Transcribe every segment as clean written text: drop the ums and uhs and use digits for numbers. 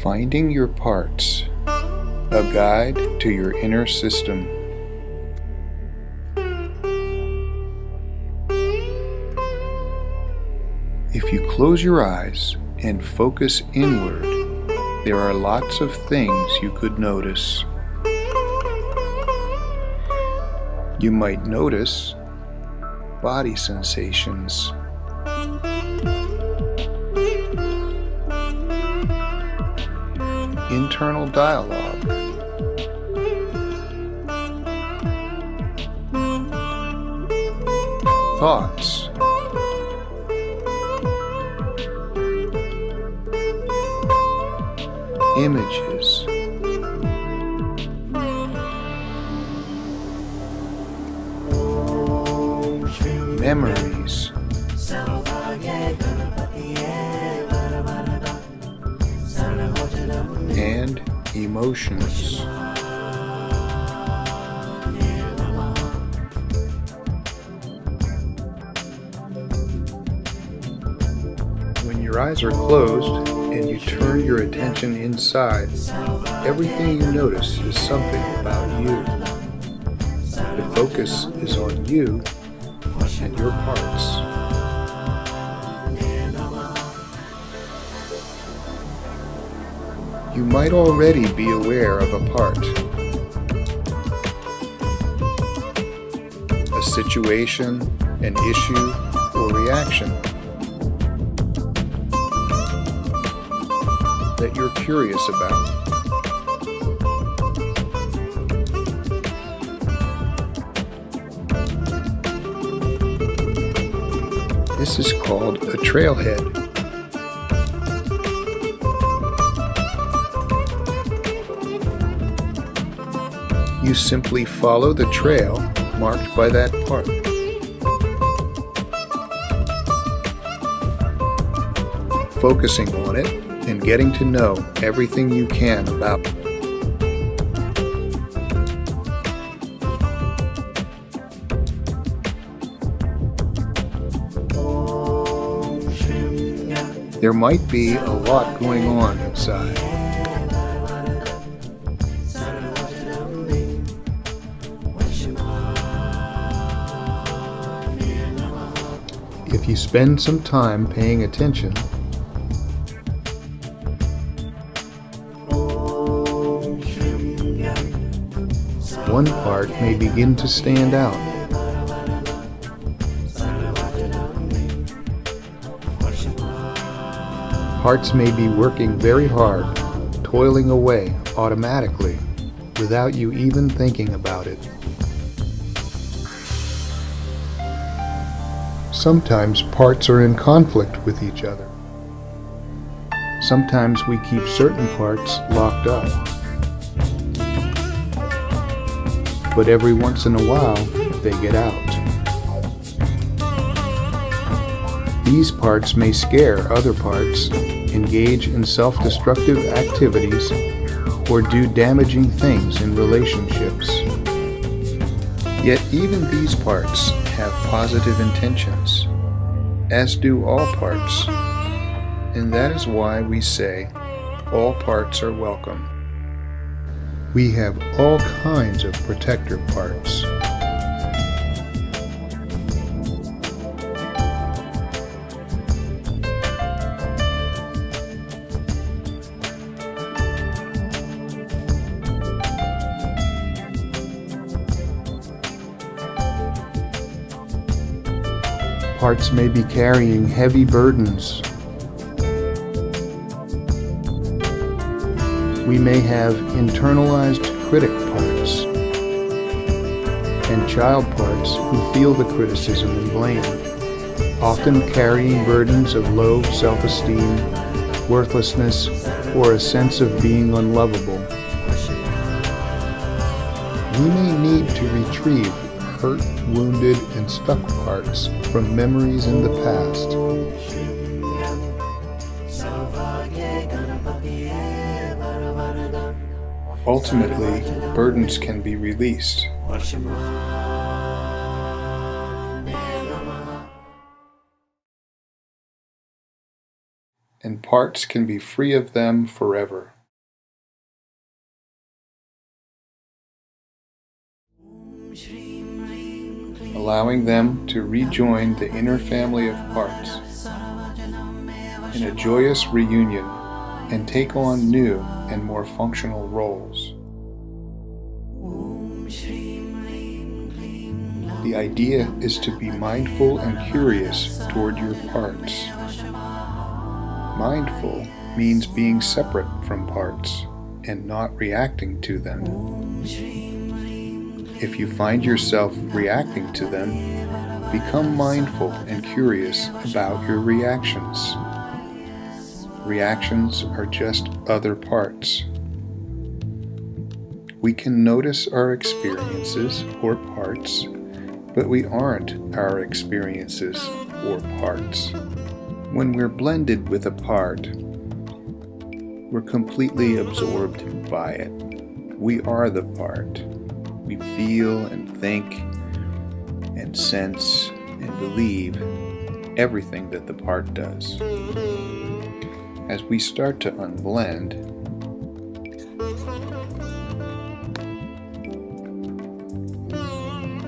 Finding your parts, a guide to your inner system. If you close your eyes and focus inward, there are lots of things you could notice. You might notice body sensations, internal dialogue, thoughts, images, memories, and emotions. When your eyes are closed and you turn your attention inside, everything you notice is something about you. The focus is on you and your parts. You might already be aware of a part, a situation, an issue, or reaction that you're curious about. This is called a trailhead. You simply follow the trail marked by that part. Focusing on it and getting to know everything you can about it. There might be a lot going on inside. If you spend some time paying attention, one part may begin to stand out. Parts may be working very hard, toiling away automatically, without you even thinking about it. Sometimes parts are in conflict with each other. Sometimes we keep certain parts locked up. But every once in a while, they get out. These parts may scare other parts, engage in self-destructive activities, or do damaging things in relationships. Yet even these parts have positive intentions, as do all parts, and that is why we say all parts are welcome. We have all kinds of protector parts. Parts may be carrying heavy burdens. We may have internalized critic parts and child parts who feel the criticism and blame, often carrying burdens of low self-esteem, worthlessness, or a sense of being unlovable. We may need to retrieve hurt, wounded, and stuck parts from memories in the past. Ultimately, burdens can be released. and parts can be free of them forever. Allowing them to rejoin the inner family of parts in a joyous reunion and take on new and more functional roles. The idea is to be mindful and curious toward your parts. Mindful means being separate from parts and not reacting to them. If you find yourself reacting to them, become mindful and curious about your reactions. Reactions are just other parts. We can notice our experiences or parts, but we aren't our experiences or parts. When we're blended with a part, we're completely absorbed by it. We are the part. We feel and think and sense and believe everything that the part does. As we start to unblend,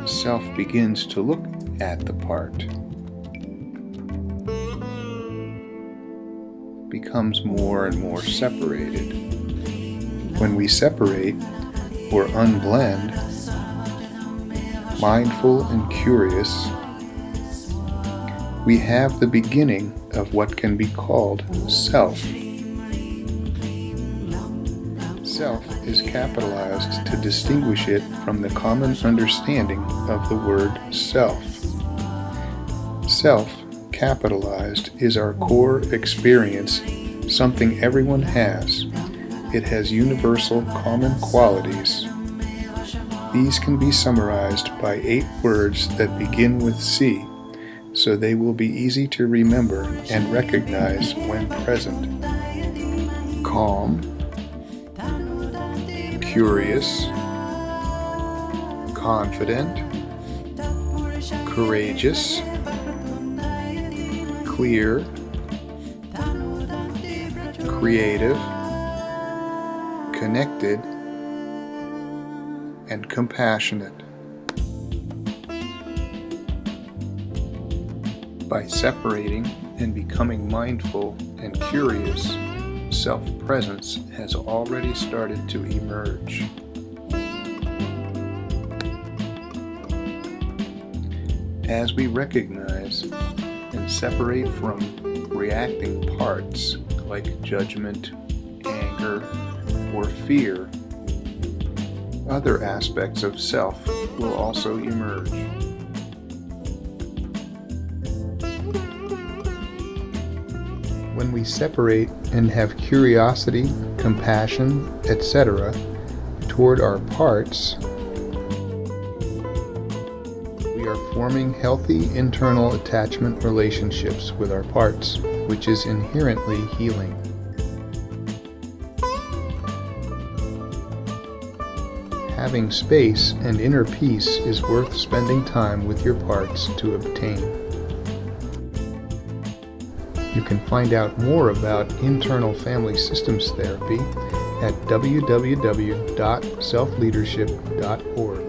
self begins to look at the part, becomes more and more separated. When we separate or unblend, mindful and curious, we have the beginning of what can be called self. Self is capitalized to distinguish it from the common understanding of the word self. Self, capitalized, is our core experience, something everyone has. It has universal common qualities. These can be summarized by 8 words that begin with C, so they will be easy to remember and recognize when present. Calm, curious, confident, courageous, clear, creative, connected, and compassionate. By separating and becoming mindful and curious, self-presence has already started to emerge. As we recognize and separate from reacting parts like judgment, anger, or fear, other aspects of self will also emerge. When we separate and have curiosity, compassion, etc. toward our parts, we are forming healthy internal attachment relationships with our parts, which is inherently healing. Having space and inner peace is worth spending time with your parts to obtain. You can find out more about internal family systems therapy at www.selfleadership.org.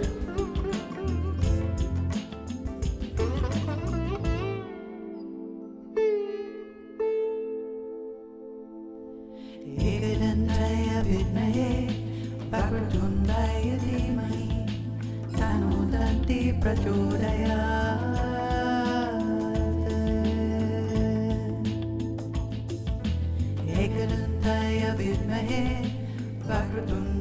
एकदन्ताय विद्महे वक्रतुण्डाय